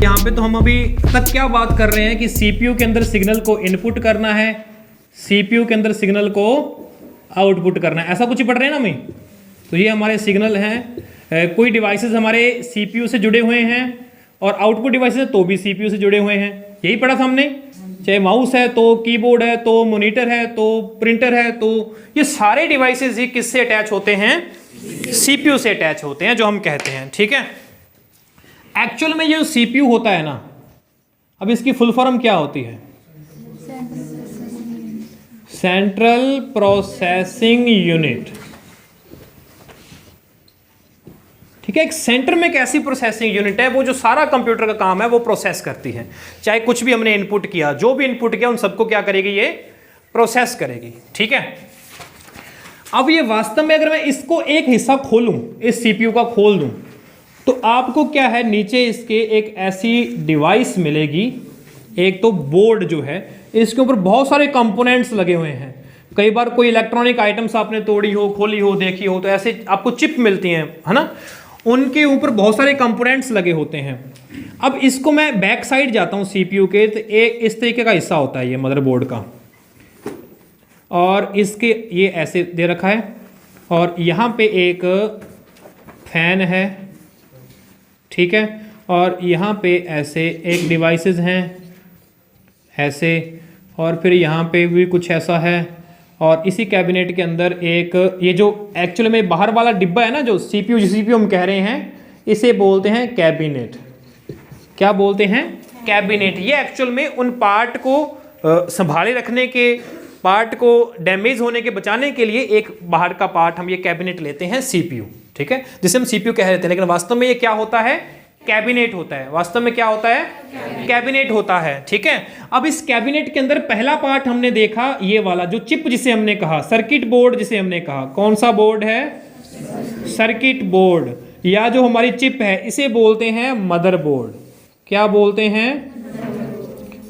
यहाँ पे तो हम अभी तक क्या बात कर रहे हैं कि सीपीयू के अंदर सिग्नल को इनपुट करना है, सीपीयू के अंदर सिग्नल को आउटपुट करना है, ऐसा कुछ ही पढ़ रहे हैं ना मैं। तो ये हमारे सिग्नल हैं, कोई डिवाइसेस हमारे सीपीयू से जुड़े हुए हैं और आउटपुट डिवाइसेस तो भी सीपीयू से जुड़े हुए हैं, यही पढ़ा था हमने। चाहे माउस है तो कीबोर्ड है तो मॉनिटर है तो प्रिंटर है, तो ये सारे डिवाइसेस ही किससे अटैच होते हैं? सीपीयू से अटैच होते हैं, जो हम कहते हैं। ठीक है, एक्चुअल में ये सीपीयू होता है ना, अब इसकी फुल फॉर्म क्या होती है? Central processing unit. ठीक है, एक सेंटर में एक ऐसी प्रोसेसिंग यूनिट है वो जो सारा कंप्यूटर का काम है वो प्रोसेस करती है। चाहे कुछ भी हमने इनपुट किया, जो भी इनपुट किया उन सबको क्या करेगी? ये प्रोसेस करेगी। ठीक है, अब ये वास्तव में अगर मैं इसको एक हिस्सा खोलूं, इस सीपीयू का खोल दूं, तो आपको क्या है, नीचे इसके एक ऐसी डिवाइस मिलेगी, एक तो बोर्ड जो है, इसके ऊपर बहुत सारे कंपोनेंट्स लगे हुए हैं। कई बार कोई इलेक्ट्रॉनिक आइटम्स आपने तोड़ी हो, खोली हो, देखी हो, तो ऐसे आपको चिप मिलती हैं, है ना, उनके ऊपर बहुत सारे कंपोनेंट्स लगे होते हैं। अब इसको मैं बैक साइड जाता हूं सीपीयू के, तो एक इस तरीके का हिस्सा होता है ये मदरबोर्ड का, और इसके ये ऐसे दे रखा है, और यहाँ पे एक फैन है। ठीक है, और यहाँ पे ऐसे एक डिवाइसेस हैं ऐसे, और फिर यहाँ पे भी कुछ ऐसा है, और इसी कैबिनेट के अंदर एक ये जो एक्चुअल में बाहर वाला डिब्बा है ना, जो सीपीयू हम कह रहे हैं, इसे बोलते हैं कैबिनेट। क्या बोलते हैं? कैबिनेट। ये एक्चुअल में उन पार्ट को संभाले रखने के, पार्ट को डैमेज होने के बचाने के लिए एक बाहर का पार्ट हम ये कैबिनेट लेते हैं सीपीयू। ठीक है, जिसे हम सीपीयू कह देते हैं, लेकिन वास्तव में ये क्या होता है? कैबिनेट होता है। वास्तव में क्या होता है? कैबिनेट होता है। ठीक है, अब इस कैबिनेट के अंदर पहला पार्ट हमने देखा, ये वाला जो चिप जिसे हमने कहा, सर्किट बोर्ड जिसे हमने कहा। कौन सा बोर्ड है? सर्किट बोर्ड, या जो हमारी चिप है इसे बोलते हैं मदरबोर्ड। क्या बोलते हैं?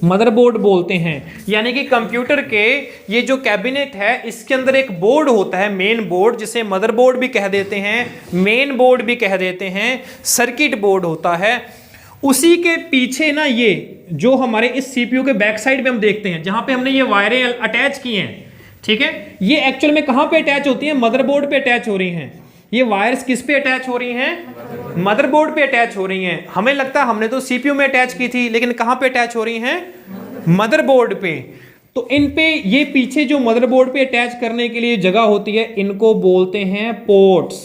मदरबोर्ड बोलते हैं। यानी कि कंप्यूटर के ये जो कैबिनेट है, इसके अंदर एक बोर्ड होता है, मेन बोर्ड, जिसे मदरबोर्ड भी कह देते हैं, मेन बोर्ड भी कह देते हैं, सर्किट बोर्ड होता है। उसी के पीछे ना ये जो हमारे इस सीपीयू के बैक साइड पे हम देखते हैं, जहां पे हमने ये वायरें अटैच की हैं, ठीक है, ये एक्चुअल में कहां पे अटैच होती हैं? मदरबोर्ड पे अटैच हो रही हैं। ये वायर्स किस पे अटैच हो रही हैं? मदरबोर्ड पे अटैच हो रही हैं। हमें लगता है हमने तो सीपीयू में अटैच की थी, लेकिन कहां पे अटैच हो रही हैं? मदरबोर्ड पे। तो इन पे ये पीछे जो मदरबोर्ड पे अटैच करने के लिए जगह होती है, इनको बोलते हैं पोर्ट्स।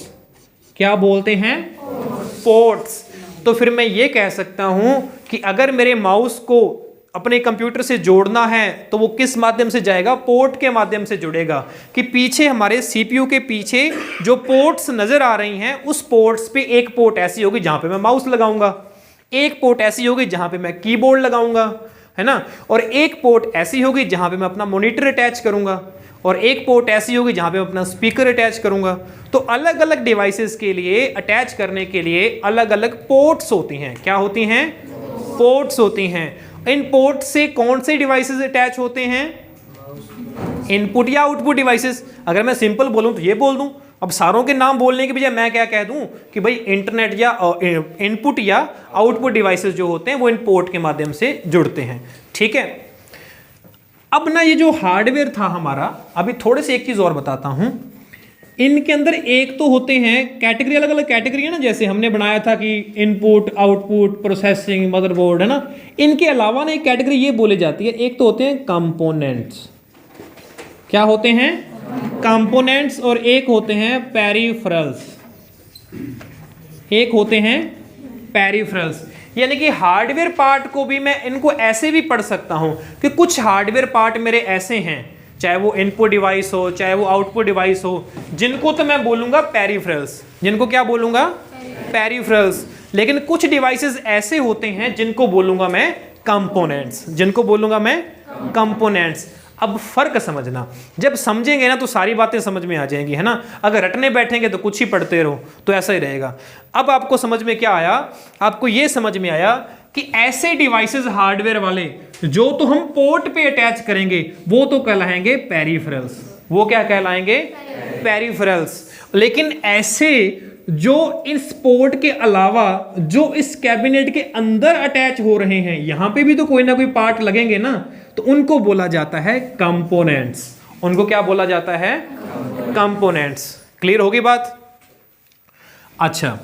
क्या बोलते हैं? पोर्ट्स। तो फिर मैं ये कह सकता हूं कि अगर मेरे माउस को अपने कंप्यूटर से जोड़ना है तो वो किस माध्यम से जाएगा? पोर्ट के माध्यम से जुड़ेगा। कि पीछे हमारे सीपीयू के पीछे जो पोर्ट्स नजर आ रही हैं, उस पोर्ट्स पे एक पोर्ट ऐसी होगी जहां पे मैं माउस लगाऊंगा, एक पोर्ट ऐसी होगी जहां पे मैं कीबोर्ड लगाऊंगा, है ना, और एक पोर्ट ऐसी होगी जहां पे मैं अपना मॉनिटर अटैच करूंगा, और एक पोर्ट ऐसी होगी जहां पे मैं अपना स्पीकर अटैच करूंगा। तो अलग अलग डिवाइसेस के लिए अटैच करने के लिए अलग अलग पोर्ट्स होती हैं। क्या होती हैं? पोर्ट्स होती हैं। इन पोर्ट से कौन से डिवाइसेस अटैच होते हैं? इनपुट या आउटपुट डिवाइसेस। अगर मैं सिंपल बोलूं तो ये बोल दूं, अब सारों के नाम बोलने के बजाय मैं क्या कह दूं कि भाई इंटरनेट या इनपुट या आउटपुट डिवाइसेस जो होते हैं वो इन पोर्ट के माध्यम से जुड़ते हैं। ठीक है, अब ना ये जो हार्डवेयर था हमारा, अभी थोड़े से एक चीज और बताता हूं। इनके अंदर एक तो होते हैं कैटेगरी, अलग अलग कैटेगरी है ना, जैसे हमने बनाया था कि इनपुट, आउटपुट, प्रोसेसिंग, मदरबोर्ड, है ना। इनके अलावा ना एक कैटेगरी ये बोली जाती है, एक तो होते हैं कंपोनेंट्स। क्या होते हैं? कंपोनेंट्स। और एक होते हैं पेरिफेरल्स। एक होते हैं पेरिफेरल्स। यानी कि हार्डवेयर पार्ट को भी मैं इनको ऐसे भी पढ़ सकता हूं कि कुछ हार्डवेयर पार्ट मेरे ऐसे हैं, चाहे वो इनपुट डिवाइस हो, चाहे वो आउटपुट डिवाइस हो, जिनको तो मैं बोलूंगा पेरिफेरल्स। जिनको क्या बोलूंगा? पेरिफेरल्स। लेकिन कुछ डिवाइसेस ऐसे होते हैं जिनको बोलूंगा मैं कंपोनेंट्स। जिनको बोलूंगा मैं कंपोनेंट्स। अब फर्क समझना, जब समझेंगे ना तो सारी बातें समझ में आ जाएंगी, है ना। अगर रटने बैठेंगे तो कुछ ही पढ़ते रहो, तो ऐसा ही रहेगा। अब आपको समझ में क्या आया? आपको यह समझ में आया कि ऐसे डिवाइसेस हार्डवेयर वाले जो तो हम पोर्ट पे अटैच करेंगे वो तो कहलाएंगे पेरिफेरल्स। वो क्या कहलाएंगे? पेरिफेरल्स। लेकिन ऐसे जो इस पोर्ट के अलावा जो इस कैबिनेट के अंदर अटैच हो रहे हैं, यहां पे भी तो कोई ना कोई पार्ट लगेंगे ना, तो उनको बोला जाता है कंपोनेंट्स। उनको क्या बोला जाता है? कंपोनेंट्स। क्लियर होगी बात? अच्छा,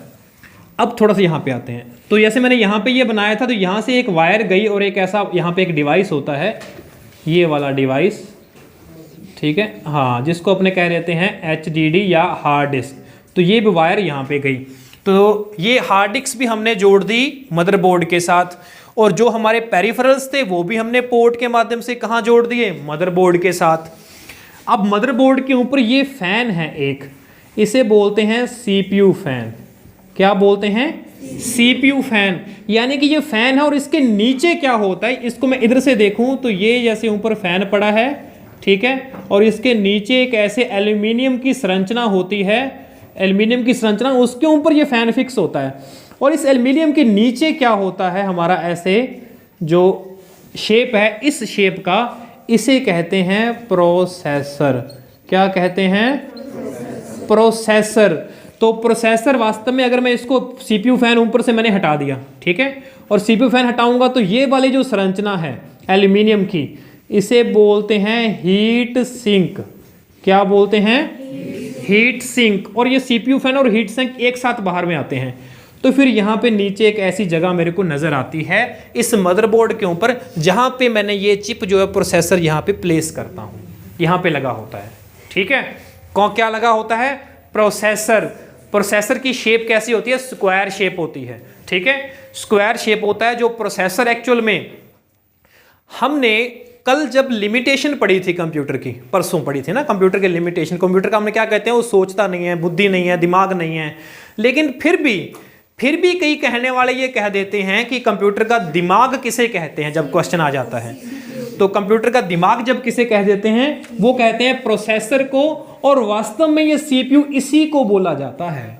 अब थोड़ा सा यहां पे आते हैं। तो जैसे मैंने यहां पे ये बनाया था, तो यहां से एक वायर गई और एक ऐसा यहां पे एक डिवाइस होता है, ये वाला डिवाइस, ठीक है, हाँ, जिसको अपने कह देते हैं HDD या हार्ड डिस्क। तो ये भी वायर यहाँ पे गई, तो ये हार्ड डिस्क भी हमने जोड़ दी मदरबोर्ड के साथ, और जो हमारे पेरिफेरल्स थे वो भी हमने पोर्ट के माध्यम से कहाँ जोड़ दिए? मदरबोर्ड के साथ। अब मदरबोर्ड के ऊपर ये फैन है एक, इसे बोलते हैं CPU फैन। क्या बोलते हैं? CPU fan. यानी कि ये फैन है और इसके नीचे क्या होता है, इसको मैं इधर से देखूं तो ये जैसे ऊपर फैन पड़ा है, ठीक है, और इसके नीचे एक ऐसे एल्यूमिनियम की संरचना होती है, एल्यूमिनियम की संरचना, उसके ऊपर ये फैन फिक्स होता है। और इस एल्यूमिनियम के नीचे क्या होता है हमारा, ऐसे जो शेप है, इस शेप का, इसे कहते हैं प्रोसेसर। क्या कहते हैं? प्रोसेसर। तो प्रोसेसर वास्तव में, अगर मैं इसको CPU फैन ऊपर से मैंने हटा दिया, ठीक है, और CPU फैन हटाऊंगा तो ये वाली जो संरचना है एल्यूमिनियम की, इसे बोलते हैं हीट सिंक। क्या बोलते हैं? Heat sink. और ये CPU फैन और हीट सिंक एक साथ बाहर में आते हैं। तो फिर यहाँ पे नीचे एक ऐसी जगह मेरे को नजर आती है इस मदरबोर्ड के ऊपर, जहाँ पे मैंने ये चिप जो है प्रोसेसर यहाँ पे प्लेस करता हूँ, यहाँ पे लगा होता है, ठीक है। क्या लगा होता है? प्रोसेसर। प्रोसेसर की शेप कैसी होती है? स्क्वायर शेप होती है, ठीक है, स्क्वायर शेप होता है जो प्रोसेसर। एक्चुअल में हमने कल जब लिमिटेशन पढ़ी थी कंप्यूटर की, परसों पढ़ी थी ना कंप्यूटर के लिमिटेशन। कंप्यूटर का हमने क्या कहते हैं? वो सोचता नहीं है, बुद्धि नहीं है, दिमाग नहीं है। लेकिन फिर भी कई कहने वाले ये कह देते हैं कि कंप्यूटर का दिमाग किसे कहते हैं, जब क्वेश्चन आ जाता है तो कंप्यूटर का दिमाग जब किसे कह देते हैं, वो कहते हैं प्रोसेसर को। और वास्तव में ये CPU इसी को बोला जाता है।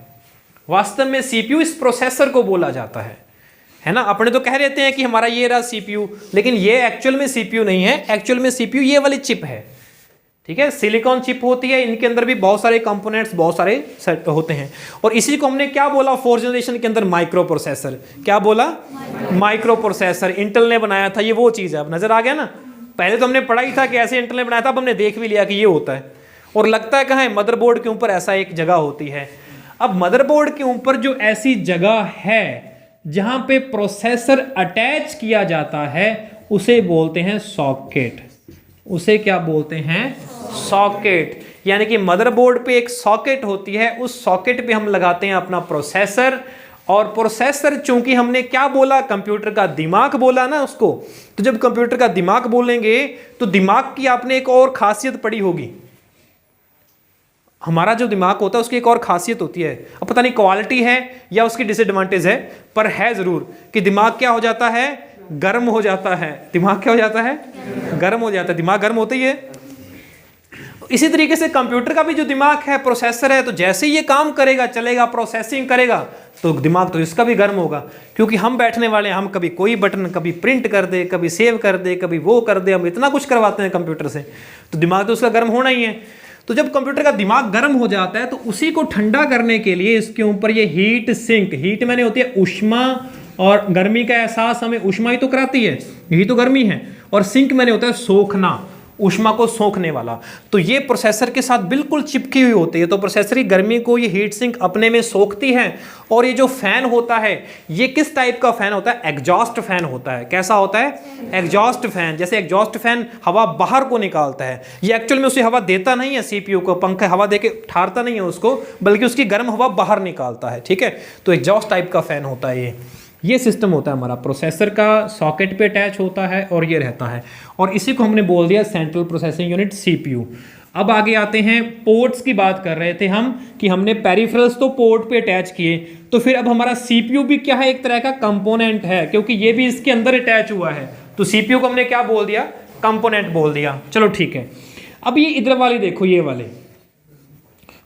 वास्तव में CPU इस प्रोसेसर को बोला जाता है ना। अपने तो कह देते हैं कि हमारा ये रहा CPU, लेकिन ये एक्चुअल में CPU नहीं है। एक्चुअल में CPU ये वाली चिप है, ठीक है, सिलिकॉन चिप होती है। इनके अंदर भी बहुत सारे कंपोनेंट्स, बहुत सारे सेट होते हैं। और इसी को हमने क्या बोला फोर्थ जनरेशन के अंदर? Micro processor. क्या बोला? Micro processor. इंटेल ने बनाया था, ये वो चीज़ है। अब नजर आ गया ना? पहले तो हमने पढ़ा ही था कि ऐसे इंटेल ने बनाया था, अब हमने देख भी लिया कि ये होता है। और लगता है कहाँ है? मदरबोर्ड के ऊपर ऐसा एक जगह होती है। अब मदरबोर्ड के ऊपर जो ऐसी जगह है जहां पे प्रोसेसर अटैच किया जाता है, उसे बोलते हैं सॉकेट। उसे क्या बोलते हैं? सॉकेट। यानी कि मदरबोर्ड पे एक सॉकेट होती है, उस सॉकेट पे हम लगाते हैं अपना प्रोसेसर। और प्रोसेसर, चूंकि हमने क्या बोला? कंप्यूटर का दिमाग बोला ना उसको। तो जब कंप्यूटर का दिमाग बोलेंगे तो दिमाग की आपने एक और खासियत पढ़ी होगी। हमारा जो दिमाग होता है उसकी एक और खासियत होती है, अब पता नहीं क्वालिटी है या उसकी डिसएडवांटेज है, पर है जरूर कि दिमाग क्या हो जाता है? गर्म हो जाता है। दिमाग क्या हो जाता है? गर्म हो जाता है। दिमाग गर्म होता ही है। इसी तरीके से कंप्यूटर का भी जो दिमाग है, प्रोसेसर है, तो जैसे ही ये काम करेगा, चलेगा, प्रोसेसिंग करेगा, तो दिमाग तो इसका भी गर्म होगा। क्योंकि हम बैठने वाले हैं, हम कभी कोई बटन, कभी प्रिंट कर दे, कभी सेव कर दे, कभी वो कर दे, हम इतना कुछ करवाते हैं कंप्यूटर से, तो दिमाग तो उसका गर्म होना ही है। तो जब कंप्यूटर का दिमाग गर्म हो जाता है तो उसी को ठंडा करने के लिए इसके ऊपर ये हीट सिंक, हीट मैंने होती है ऊष्मा, और गर्मी का एहसास हमें ऊष्मा ही तो कराती है, यही तो गर्मी है। और सिंक मैंने होता है सोखना, ऊष्मा को सोखने वाला। तो ये प्रोसेसर के साथ बिल्कुल चिपकी हुई होती है। तो प्रोसेसर की गर्मी को ये हीट सिंक अपने में सोखती है। और ये जो फैन होता है, ये किस टाइप का फैन होता है? एग्जॉस्ट फैन होता है। कैसा होता है? Exhaust fan. जैसे एग्जॉस्ट फैन हवा बाहर को निकालता है, ये एक्चुअल में उसे हवा देता नहीं है, CPU को पंखा हवा देके ठारता नहीं है उसको, बल्कि उसकी गर्म हवा बाहर निकालता है, ठीक है। तो एग्जॉस्ट टाइप का फैन होता है ये सिस्टम होता है हमारा। प्रोसेसर का सॉकेट पे अटैच होता है और ये रहता है, और इसी को हमने बोल दिया सेंट्रल प्रोसेसिंग यूनिट, CPU। अब आगे आते हैं, पोर्ट्स की बात कर रहे थे हम कि हमने पेरिफेरल्स तो पोर्ट पे अटैच किए, तो फिर अब हमारा CPU भी क्या है? एक तरह का कंपोनेंट है, क्योंकि ये भी इसके अंदर अटैच हुआ है। तो CPU को हमने क्या बोल दिया? कंपोनेंट बोल दिया। चलो ठीक है। अब ये इधर वाली देखो, ये वाले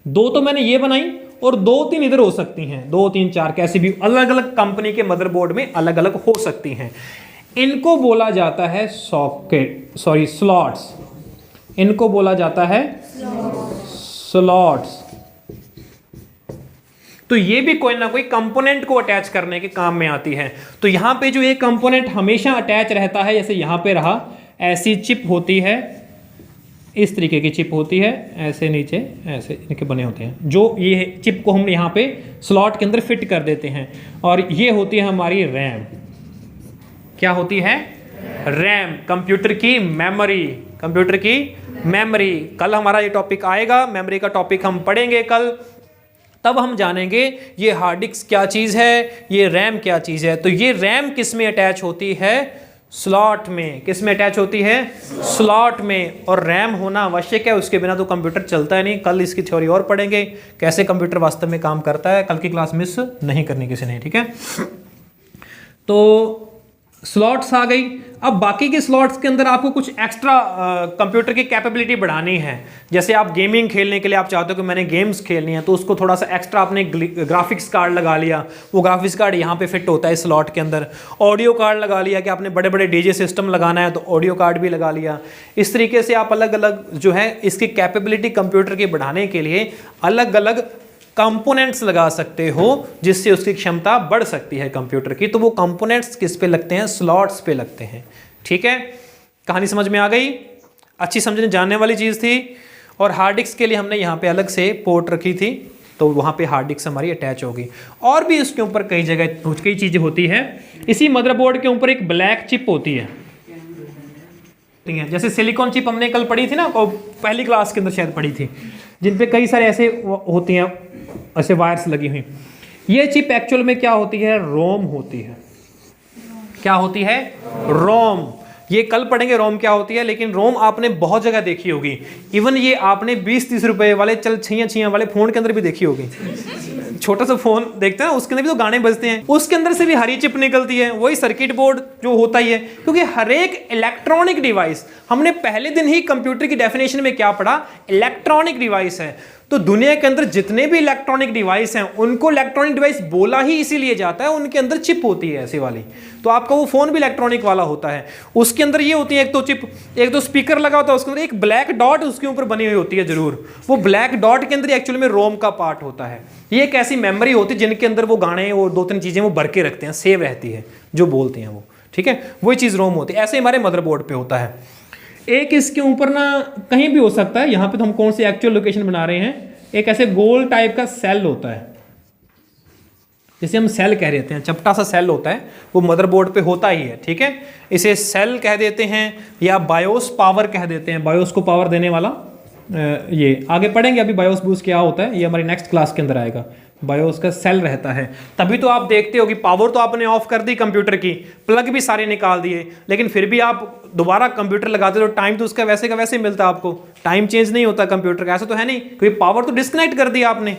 दो तो मैंने ये बनाई, और 2-3 इधर हो सकती हैं, 2-3 4 कैसी भी अलग अलग कंपनी के मदरबोर्ड में अलग अलग हो सकती हैं। इनको बोला जाता है स्लॉट्स। इनको बोला जाता है स्लॉट्स। तो ये भी कोई ना कोई कंपोनेंट को अटैच करने के काम में आती है। तो यहाँ पे जो ये कंपोनेंट हमेशा अटैच रहता है, जैसे यहाँ पे रहा, ऐसी चिप होती है, इस तरीके की चिप होती है, ऐसे नीचे ऐसे इनके बने होते हैं, जो ये चिप को हम यहाँ पे स्लॉट के अंदर फिट कर देते हैं। और ये होती है हमारी रैम। क्या होती है? रैम, कंप्यूटर की मेमोरी, कंप्यूटर की मेमोरी। कल हमारा ये टॉपिक आएगा, मेमोरी का टॉपिक हम पढ़ेंगे कल, तब हम जानेंगे ये हार्ड डिस्क क्या चीज़ है, ये रैम क्या चीज़ है। तो ये रैम किस में अटैच होती है? स्लॉट में। किस में अटैच होती है? स्लॉट में। और रैम होना आवश्यक है, उसके बिना तो कंप्यूटर चलता है नहीं। कल इसकी थ्योरी और पढ़ेंगे, कैसे कंप्यूटर वास्तव में काम करता है। कल की क्लास मिस नहीं करनी किसी ने, ठीक है। तो स्लॉट्स आ गई। अब बाकी के स्लॉट्स के अंदर आपको कुछ एक्स्ट्रा कंप्यूटर की कैपेबिलिटी बढ़ानी है। जैसे आप गेमिंग खेलने के लिए आप चाहते हो कि मैंने गेम्स खेलनी है, तो उसको थोड़ा सा एक्स्ट्रा आपने ग्राफिक्स कार्ड लगा लिया, वो ग्राफिक्स कार्ड यहाँ पे फिट होता है स्लॉट के अंदर। ऑडियो कार्ड लगा लिया कि आपने बड़े बड़े डीजे सिस्टम लगाना है, तो ऑडियो कार्ड भी लगा लिया। इस तरीके से आप अलग अलग जो है इसकी कैपेबिलिटी कंप्यूटर की बढ़ाने के लिए अलग अलग कंपोनेंट्स लगा सकते हो, जिससे उसकी क्षमता बढ़ सकती है कंप्यूटर की। तो वो कंपोनेंट्स किस पे लगते हैं? स्लॉट्स पे लगते हैं, ठीक है। कहानी समझ में आ गई? अच्छी समझने जानने वाली चीज़ थी। और हार्ड डिस्क के लिए हमने यहाँ पे अलग से पोर्ट रखी थी, तो वहाँ पे हार्ड डिस्क हमारी अटैच होगी। और भी इसके ऊपर कई जगह कई चीज़ें होती है। इसी मदरबोर्ड के ऊपर एक ब्लैक चिप होती है, जैसे सिलिकॉन चिप हमने कल पढ़ी थी ना, पहली क्लास के अंदर शायद पढ़ी थी, जिन पे कई सारे ऐसे होती हैं, ऐसे वायर्स लगी हुई। ये चिप एक्चुअल में क्या होती है? रोम होती है। क्या होती है? रोम। ये कल पढ़ेंगे रोम क्या होती है, लेकिन रोम आपने बहुत जगह देखी होगी। इवन ये आपने 20-30 रुपए वाले चल छिया वाले फोन के अंदर भी देखी होगी। छोटा सा फोन देखते हैं, उसके अंदर भी तो गाने बजते हैं, उसके अंदर से भी हरी चिप निकलती है, वही सर्किट बोर्ड जो होता ही है। क्योंकि हर एक इलेक्ट्रॉनिक डिवाइस, हमने पहले दिन ही कंप्यूटर की डेफिनेशन में क्या पढ़ा? इलेक्ट्रॉनिक डिवाइस है। तो दुनिया के अंदर जितने भी इलेक्ट्रॉनिक डिवाइस हैं, उनको इलेक्ट्रॉनिक डिवाइस बोला ही इसीलिए जाता है, उनके अंदर चिप होती है ऐसी वाली। तो आपका वो फोन भी इलेक्ट्रॉनिक वाला होता है, उसके अंदर ये होती है एक तो चिप, एक तो स्पीकर लगा होता है, उसके अंदर एक ब्लैक डॉट उसके ऊपर बनी हुई होती है जरूर। वो ब्लैक डॉट के अंदर एक्चुअली में रोम का पार्ट होता है। ये एक ऐसी मेमोरी होती है जिनके अंदर वो गाने और 2-3 चीजें वो भर के रखते हैं, सेव रहती है, जो बोलते हैं वो, ठीक है। वही चीज रोम होती है। ऐसे हमारे मदरबोर्ड पे होता है। एक इसके ऊपर ना कहीं भी हो सकता है, यहाँ पे तो हम कौन सी एक्चुअल लोकेशन बना रहे हैं, एक ऐसे गोल टाइप का सेल होता है, जिसे हम सेल कह देते हैं, चपटा सा सेल होता है, वो मदरबोर्ड पे होता ही है, ठीक है। इसे सेल कह देते हैं या बायोस पावर कह देते हैं, बायोस को पावर देने वाला। ये आगे पढ़ेंगे, अभी बायोस बूस्ट क्या होता है ये हमारी नेक्स्ट क्लास के अंदर आएगा। बायोस का सेल रहता है, तभी तो आप देखते हो कि पावर तो आपने ऑफ कर दी कंप्यूटर की, प्लग भी सारे निकाल दिए, लेकिन फिर भी आप दोबारा कंप्यूटर लगाते हो, टाइम तो उसका वैसे का वैसे मिलता है आपको, टाइम चेंज नहीं होता कंप्यूटर का, ऐसा तो है नहीं, क्योंकि पावर तो डिस्कनेक्ट कर दिया आपने,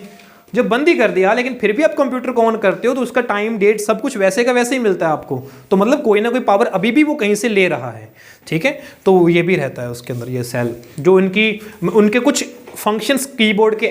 जब बंद ही कर दिया, लेकिन फिर भी आप कंप्यूटर को ऑन करते हो तो उसका टाइम डेट सब कुछ वैसे का वैसे ही मिलता है आपको। तो मतलब कोई ना कोई पावर अभी भी वो कहीं से ले रहा है, ठीक है। तो ये भी रहता है उसके अंदर ये सेल, जो उनके कुछ फंक्शंस कीबोर्ड के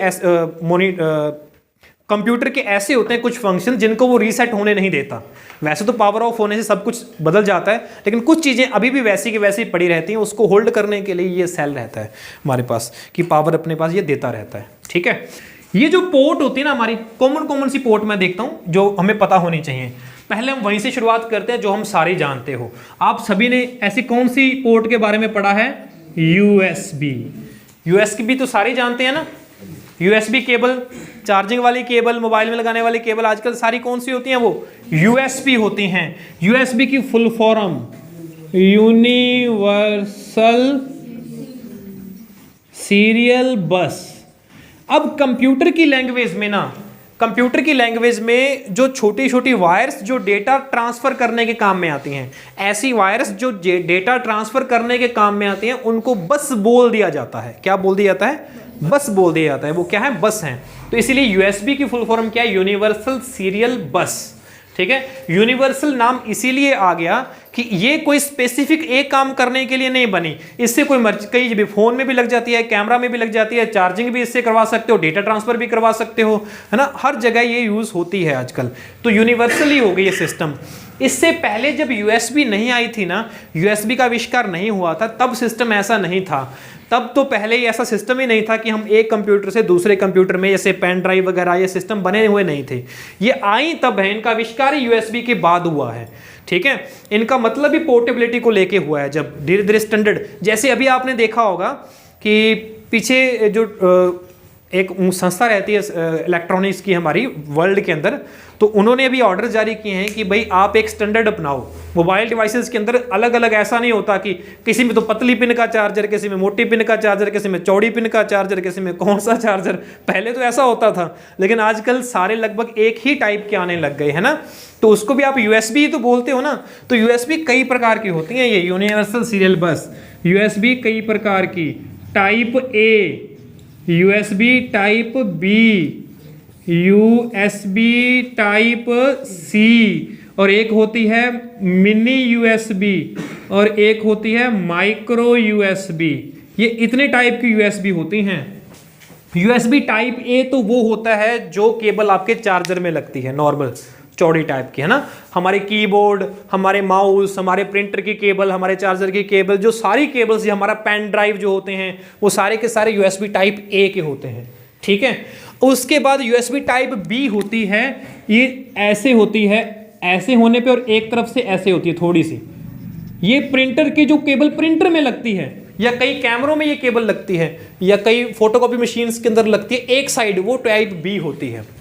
कंप्यूटर के ऐसे होते हैं कुछ फंक्शन जिनको वो रीसेट होने नहीं देता। वैसे तो पावर ऑफ होने से सब कुछ बदल जाता है, लेकिन कुछ चीज़ें अभी भी वैसी की वैसी पड़ी रहती हैं, उसको होल्ड करने के लिए ये सेल रहता है हमारे पास, कि पावर अपने पास ये देता रहता है, ठीक है। ये जो पोर्ट होती है ना हमारी, कॉमन सी पोर्ट मैं देखता हूँ जो हमें पता होनी चाहिए। पहले हम वहीं से शुरुआत करते हैं जो हम सारे जानते हो। आप सभी ने ऐसी कौन सी पोर्ट के बारे में पढ़ा है? USB। USB तो सारे जानते हैं ना। USB केबल, चार्जिंग वाली केबल, मोबाइल में लगाने वाली केबल, आजकल सारी कौन सी होती हैं? वो USB होती हैं। USB की फुल फॉर्म यूनिवर्सल सीरियल बस। अब कंप्यूटर की लैंग्वेज में जो छोटी छोटी वायर्स जो डेटा ट्रांसफर करने के काम में आती हैं, ऐसी वायर्स जो डेटा ट्रांसफर करने के काम में आती हैं, उनको बस बोल दिया जाता है। क्या बोल दिया जाता है? बस बोल दिया जाता है। वो क्या है? बस है। तो इसीलिए USB की फुल फॉर्म क्या है? यूनिवर्सल सीरियल बस, ठीक है। यूनिवर्सल नाम इसीलिए आ गया कि ये कोई स्पेसिफिक एक काम करने के लिए नहीं बनी, इससे कोई मर्जी कहीं भी, फोन में भी लग जाती है, कैमरा में भी लग जाती है, चार्जिंग भी इससे करवा सकते हो, डेटा ट्रांसफर भी करवा सकते हो, है ना, हर जगह ये यूज होती है आजकल। तो यूनिवर्सल ही हो गई ये सिस्टम। इससे पहले जब USB नहीं आई थी ना, USB का आविष्कार नहीं हुआ था, तब सिस्टम ऐसा नहीं था। तब तो पहले ही ऐसा सिस्टम ही नहीं था कि हम एक कंप्यूटर से दूसरे कंप्यूटर में, जैसे पेन ड्राइव वगैरह, ये सिस्टम बने हुए नहीं थे। ये आई तब है, इनका आविष्कार यूएसबी के बाद हुआ है। ठीक है, इनका मतलब भी पोर्टेबिलिटी को लेके हुआ है। जब धीरे धीरे स्टैंडर्ड, जैसे अभी आपने देखा होगा कि पीछे जो एक संस्था रहती है इलेक्ट्रॉनिक्स की हमारी वर्ल्ड के अंदर, तो उन्होंने अभी ऑर्डर जारी किए हैं कि भाई आप एक स्टैंडर्ड अपनाओ। मोबाइल डिवाइसेस के अंदर अलग अलग ऐसा नहीं होता कि किसी में तो पतली पिन का चार्जर, किसी में मोटी पिन का चार्जर, किसी में चौड़ी पिन का चार्जर, किसी में कौन सा चार्जर। पहले तो ऐसा होता था, लेकिन आजकल सारे लगभग एक ही टाइप के आने लग गए है ना। तो उसको भी आप यूएसबी तो बोलते हो ना। तो यूएसबी कई प्रकार की होती हैं, ये यूनिवर्सल सीरियल बस यूएसबी कई प्रकार की, type A, USB type B, USB type C, और एक होती है मिनी यूएसबी, और एक होती है माइक्रो यूएसबी। ये इतने टाइप की यूएसबी होती हैं। यूएसबी टाइप ए तो वो होता है जो केबल आपके चार्जर में लगती है, नॉर्मल चौड़ी टाइप की, है ना। हमारे कीबोर्ड, हमारे माउस, हमारे प्रिंटर की केबल, हमारे चार्जर की केबल, जो सारी केबल्स, हमारा पेन ड्राइव जो होते हैं, वो सारे के सारे यूएसबी टाइप ए के होते हैं। ठीक है, उसके बाद यूएसबी टाइप बी होती है, ये ऐसे होती है, ऐसे होने पे, और एक तरफ से ऐसे होती है थोड़ी सी। ये प्रिंटर की जो केबल प्रिंटर में लगती है, या कई कैमरों में ये केबल लगती है, या कई फोटोकॉपी मशीन्स के अंदर लगती है एक साइड, वो टाइप बी होती है।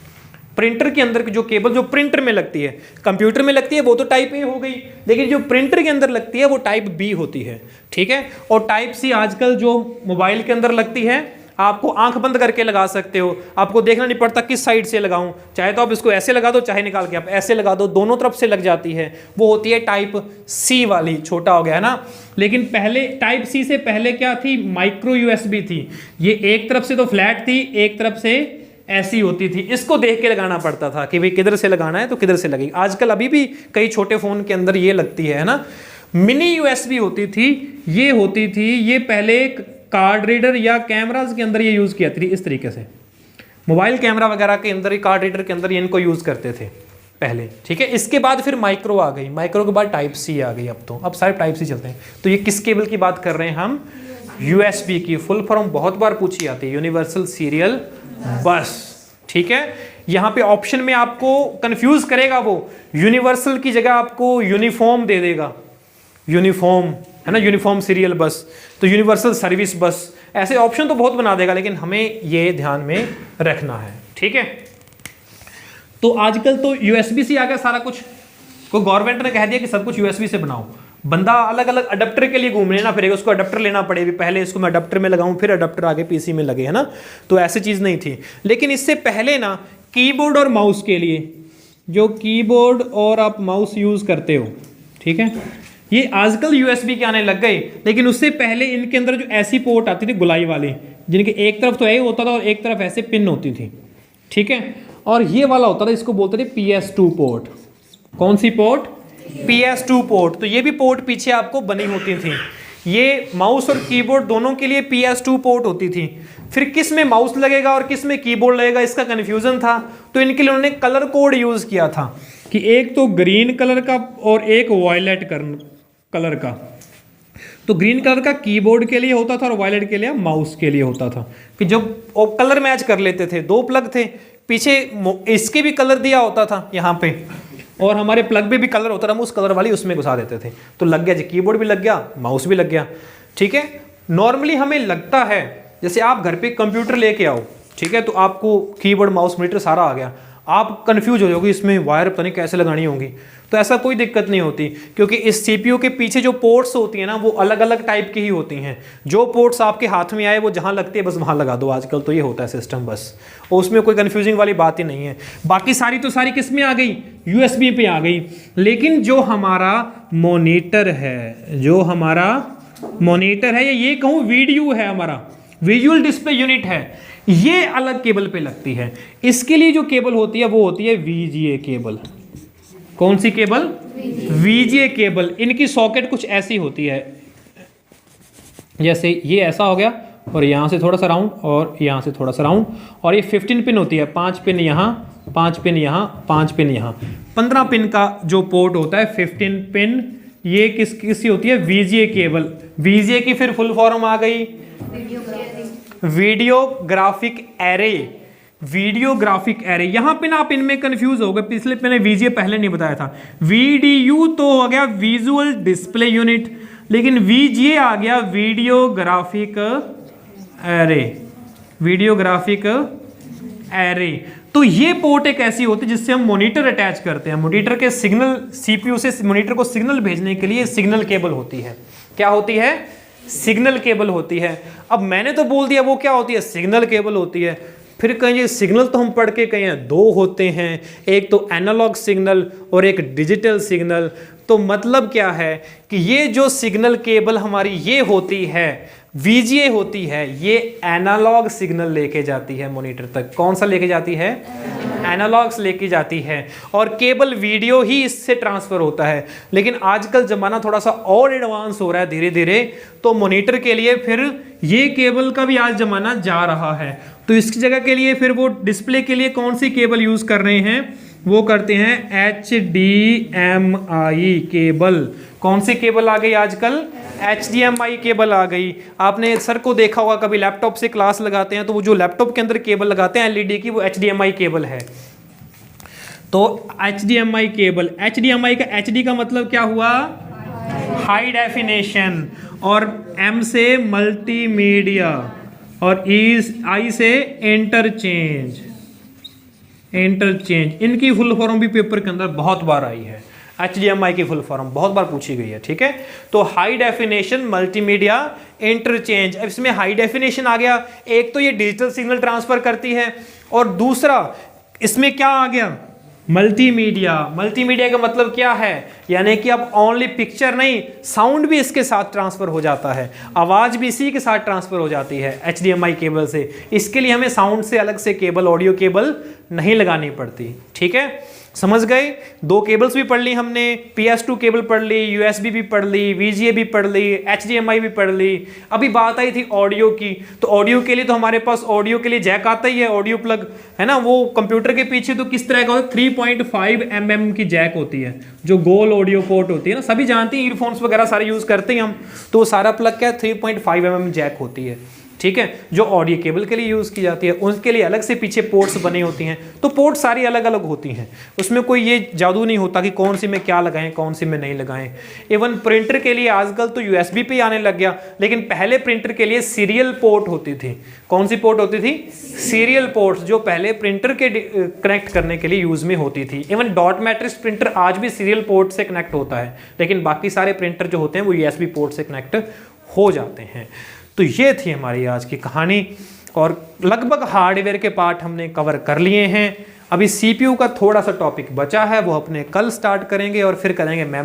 प्रिंटर के अंदर की जो केबल जो प्रिंटर में लगती है, कंप्यूटर में लगती है वो तो टाइप ए हो गई, लेकिन जो प्रिंटर के अंदर लगती है वो टाइप बी होती है। ठीक है, और टाइप सी आजकल जो मोबाइल के अंदर लगती है, आपको आंख बंद करके लगा सकते हो, आपको देखना नहीं पड़ता किस साइड से लगाऊं, चाहे तो आप इसको ऐसे लगा दो, चाहे निकाल के आप ऐसे लगा दो, दोनों तरफ से लग जाती है, वो होती है टाइप सी वाली। छोटा हो गया है ना। लेकिन पहले टाइप सी से पहले क्या थी, माइक्रो यूएसबी थी। ये एक तरफ से तो फ्लैट थी, एक तरफ से ऐसी होती थी, इसको देख के लगाना पड़ता था कि भाई किधर से लगाना है तो किधर से लगेगी। आजकल अभी भी कई छोटे फोन के अंदर ये लगती है ना। मिनी यूएसबी होती थी, ये होती थी, ये पहले कार्ड रीडर या कैमराज के अंदर ये यूज किया थी, इस तरीके से मोबाइल कैमरा वगैरह के अंदर, कार्ड रीडर के अंदर ये इनको यूज करते थे पहले। ठीक है, इसके बाद फिर माइक्रो आ गई, माइक्रो के बाद टाइप सी आ गई। अब सारे टाइप सी चलते हैं। तो ये किस केबल की बात कर रहे हैं हम, यूएसबी की। फुल फॉर्म बहुत बार पूछी जाती है, यूनिवर्सल सीरियल बस। ठीक है, यहां पे ऑप्शन में आपको कंफ्यूज करेगा, वो यूनिवर्सल की जगह आपको यूनिफॉर्म दे देगा, यूनिफॉर्म है ना, यूनिफॉर्म सीरियल बस, तो यूनिवर्सल सर्विस बस, ऐसे ऑप्शन तो बहुत बना देगा, लेकिन हमें ये ध्यान में रखना है। ठीक है, तो आजकल तो यूएसबी से आ गया सारा कुछ, को गवर्नमेंट ने कह दिया कि सब कुछ यूएसबी से बनाओ। बंदा अलग अलग अडेप्टर के लिए घूमने ना फिरेगा, उसको अडेप्टर लेना पड़ेगा, पहले इसको मैं अडेप्टर में लगाऊं फिर अडेप्टर आगे पीसी में लगे, है ना। तो ऐसी चीज नहीं थी। लेकिन इससे पहले ना कीबोर्ड और माउस के लिए, जो कीबोर्ड और आप माउस यूज करते हो, ठीक है, ये आजकल यूएसबी के आने लग गए। लेकिन उससे पहले इनके अंदर जो ऐसी पोर्ट आती थी गुलाई वाली, जिनके एक तरफ तो ए होता था और एक तरफ ऐसे पिन होती थी। ठीक है, और ये वाला होता था, इसको बोलते थे PS2 पोर्ट। कौन सी पोर्ट, PS2 पोर्ट। तो ये भी पोर्ट पीछे आपको बनी होती थी। ये माउस और कीबोर्ड दोनों के लिए PS2 पोर्ट होती थी। फिर किस में माउस लगेगा और किस में कीबोर्ड लगेगा, इसका कन्फ्यूजन था। तो इनके लिए उन्होंने कलर कोड यूज किया था कि एक तो ग्रीन कलर का और एक वायलेट कलर का। तो ग्रीन कलर का कीबोर्ड के लिए होता था और वायलेट के लिए माउस के लिए होता था, कि जब वो कलर मैच कर लेते थे। दो प्लग थे पीछे, इसके भी कलर दिया होता था यहाँ पे, और हमारे प्लग में भी कलर होता था, हम उस कलर वाली उसमें घुसा देते थे, तो लग गया जी, कीबोर्ड भी लग गया, माउस भी लग गया। ठीक है, नॉर्मली हमें लगता है जैसे आप घर पे कंप्यूटर लेके आओ, ठीक है, तो आपको कीबोर्ड माउस मॉनिटर सारा आ गया, आप कंफ्यूज हो जाओगे इसमें वायर पता नहीं कैसे लगानी होगी। तो ऐसा कोई दिक्कत नहीं होती, क्योंकि इस सीपीयू के पीछे जो पोर्ट्स होती हैं ना, वो अलग अलग टाइप की ही होती हैं। जो पोर्ट्स आपके हाथ में आए वो जहां लगती है बस वहां लगा दो। आजकल तो ये होता है सिस्टम बस, और उसमें कोई कंफ्यूजिंग वाली बात ही नहीं है। बाकी सारी तो सारी किस में आ गई, यूएसबी पे आ गई। लेकिन जो हमारा मॉनिटर है, जो हमारा मॉनिटर है, ये कहूँ वीडियो है, हमारा विजुअल डिस्प्ले यूनिट है, ये अलग केबल पे लगती है। इसके लिए जो केबल होती है वो होती है VGA केबल। कौन सी केबल, VGA केबल। इनकी सॉकेट कुछ ऐसी होती है, जैसे ये ऐसा हो गया, और यहाँ से थोड़ा सा राउंड और यहाँ से थोड़ा सा राउंड, और ये 15 पिन होती है, 5 पिन यहाँ, 5 पिन यहाँ, 5 पिन यहाँ, 15 पिन का जो पोर्ट होता है, 15 पिन ये किसकी होती है, वीजीए केबल। वीजीए की फिर फुल फॉर्म आ गई वीडियोग्राफिक एरे। वीडियोग्राफिक एरे, यहां पे ना आप इनमें कंफ्यूज हो गए, पिछले मैंने वीजीए पहले नहीं बताया था। वीडीयू तो हो गया विजुअल डिस्प्ले यूनिट, लेकिन वीजीए आ गया वीडियोग्राफिक एरे। वीडियोग्राफिक एरे, तो ये पोर्ट एक ऐसी होती है जिससे हम मॉनिटर अटैच करते हैं। मॉनिटर के सिग्नल, सीपीयू से मॉनिटर को सिग्नल भेजने के लिए सिग्नल केबल होती है। क्या होती है, सिग्नल केबल होती है। अब मैंने तो बोल दिया वो क्या होती है, सिग्नल केबल होती है। फिर कहें सिग्नल तो हम पढ़ के कहें दो होते हैं, एक तो एनालॉग सिग्नल और एक डिजिटल सिग्नल। तो मतलब क्या है कि ये जो सिग्नल केबल हमारी ये होती है, वीजीए होती है, ये एनालॉग सिग्नल लेके जाती है मॉनिटर तक। कौन सा लेके जाती है, एनालॉग्स लेके जाती है, और केबल वीडियो ही इससे ट्रांसफर होता है। लेकिन आजकल जमाना थोड़ा सा और एडवांस हो रहा है धीरे धीरे, तो मॉनिटर के लिए फिर ये केबल का भी आज जमाना जा रहा है। तो इसकी जगह के लिए फिर वो डिस्प्ले के लिए कौन सी केबल यूज कर रहे हैं, वो करते हैं HDMI केबल। कौन सी केबल आ गई आजकल, HDMI केबल आ गई। आपने सर को देखा होगा कभी लैपटॉप से क्लास लगाते हैं तो वो जो लैपटॉप के अंदर केबल लगाते हैं LED की, वो HDMI केबल है। तो HDMI केबल, HDMI का HD का मतलब क्या हुआ, हाई डेफिनेशन, और M से मल्टीमीडिया, और I से इंटरचेंज। इनकी फुल फॉर्म भी पेपर के अंदर बहुत बार आई है। HDMI की फुल फॉर्म बहुत बार पूछी गई है, ठीक है। तो हाई डेफिनेशन, मल्टीमीडिया, इंटरचेंज। अब इसमें हाई डेफिनेशन आ गया, एक तो ये डिजिटल सिग्नल ट्रांसफर करती है, और दूसरा इसमें क्या आ गया, मल्टीमीडिया। मल्टीमीडिया का मतलब क्या है, यानी कि अब ओनली पिक्चर नहीं, साउंड भी इसके साथ ट्रांसफर हो जाता है, आवाज भी इसी के साथ ट्रांसफर हो जाती है HDMI केबल से। इसके लिए हमें साउंड से अलग से केबल, ऑडियो केबल नहीं लगानी पड़ती, ठीक है। समझ गए, दो केबल्स भी पढ़ ली हमने, PS2 केबल पढ़ ली, USB भी पढ़ ली, VGA भी पढ़ ली, HDMI भी पढ़ ली। अभी बात आई थी ऑडियो की, तो ऑडियो के लिए तो हमारे पास ऑडियो के लिए जैक आता ही है, ऑडियो प्लग है ना। वो कंप्यूटर के पीछे तो किस तरह का होता है, 3.5 mm की जैक होती है, जो गोल ऑडियो पोर्ट होती है ना, सभी जानते हैं, ईयरफोन्स वगैरह सारे यूज करते हैं हम। तो वो सारा प्लग क्या है, 3.5 mm जैक होती है, ठीक है, जो ऑडियो केबल के लिए यूज की जाती है। उनके लिए अलग से पीछे पोर्ट्स बने होती हैं। तो पोर्ट सारी अलग अलग होती हैं, उसमें कोई ये जादू नहीं होता कि कौन सी में क्या लगाएं, कौन सी में नहीं लगाएं। इवन प्रिंटर के लिए आजकल तो USB पे आने लग गया, लेकिन पहले प्रिंटर के लिए सीरियल पोर्ट होती थी। कौन सी पोर्ट होती थी, सीरियल पोर्ट, जो पहले प्रिंटर के कनेक्ट करने के लिए यूज में होती थी। इवन डॉट मैट्रिक्स प्रिंटर आज भी सीरियल पोर्ट से कनेक्ट होता है, लेकिन बाकी सारे प्रिंटर जो होते हैं वो USB पोर्ट से कनेक्ट हो जाते हैं। तो ये थी हमारी आज की कहानी, और लगभग हार्डवेयर के पार्ट हमने कवर कर लिए हैं। अभी CPU का थोड़ा सा टॉपिक बचा है, वो अपने कल स्टार्ट करेंगे, और फिर करेंगे मेमोरी